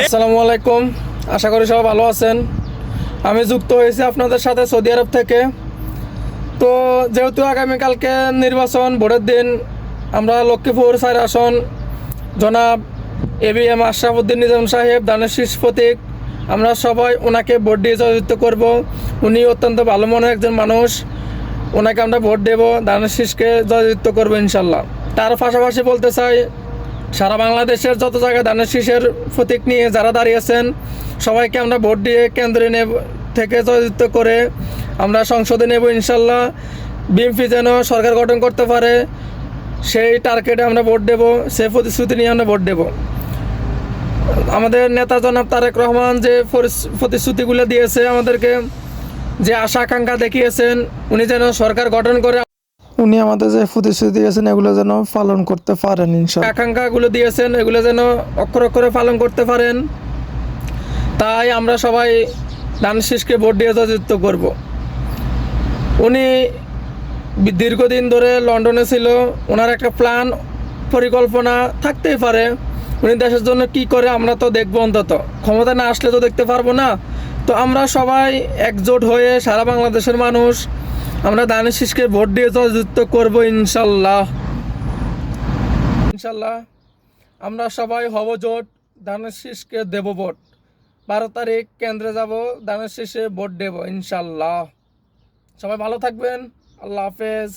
আসসালামু আলাইকুম, আশা করি সবাই ভালো আছেন। আমি যুক্ত হয়েছি আপনাদের সাথে সৌদি আরব থেকে। তো যেহেতু আগামীকালকে নির্বাচন, ভোটের দিন, আমরা লক্ষ্মীপুর 4 আসন জনাব ABM আশরাফুদ্দিন নিজাম সাহেব দানের শীষ প্রতীক, আমরা সবাই ওনাকে ভোট দিয়ে জয়যুক্ত করব। উনি অত্যন্ত ভালো মনের একজন মানুষ, ওনাকে আমরা ভোট দেব, দানের শীষকে জয়যুক্ত করবো ইনশাল্লাহ। তার পাশাপাশি বলতে চাই, সারা বাংলাদেশের যত জায়গায় ধানের শীষের প্রতীক নিয়ে যারা দাঁড়িয়েছেন সবাইকে আমরা ভোট দিয়ে কেন্দ্রে থেকে জয়যুক্ত করে আমরা সংসদে নেব ইনশাল্লাহ। বিএনপি যেন সরকার গঠন করতে পারে সেই টার্গেটে আমরা ভোট দেব, সেই প্রতিশ্রুতি নিয়ে আমরা ভোট দেব। আমাদের নেতা জনাব তারেক রহমান যে প্রতিশ্রুতিগুলো দিয়েছে আমাদেরকে, যে আশা আকাঙ্ক্ষা দেখিয়েছেন, উনি যেন সরকার গঠন করে উনি আমাদের যে প্রতিশ্রুতি দিয়েছেন এগুলো যেন পালন করতে পারেন ইনশাআল্লাহ। আকাঙ্ক্ষাগুলো দিয়েছেন এগুলো যেন অক্ষর অক্ষরে পালন করতে পারেন। তাই আমরা সবাই ধানের শীষকে ভোট দিয়ে জয়যুক্ত করব। উনি দীর্ঘদিন ধরে লন্ডনে ছিল, ওনার একটা প্ল্যান পরিকল্পনা থাকতেই পারে। উনি দেশের জন্য কি করে আমরা তো দেখবো, অন্তত ক্ষমতা না আসলে তো দেখতে পারবো না। তো আমরা সবাই একজোট হয়ে সারা বাংলাদেশের মানুষ আমরা ধানের শীষকে ভোট দিয়ে জয়যুক্ত করব ইনশাল্লাহ। ইনশাল্লাহ আমরা সবাই হব জোট, ধানের শীষকে দেব ভোট। 12 তারিখ কেন্দ্রে যাব, ধানের শীষে ভোট দেব ইনশাল্লাহ। সবাই ভালো থাকবেন, আল্লাহ হাফেজ।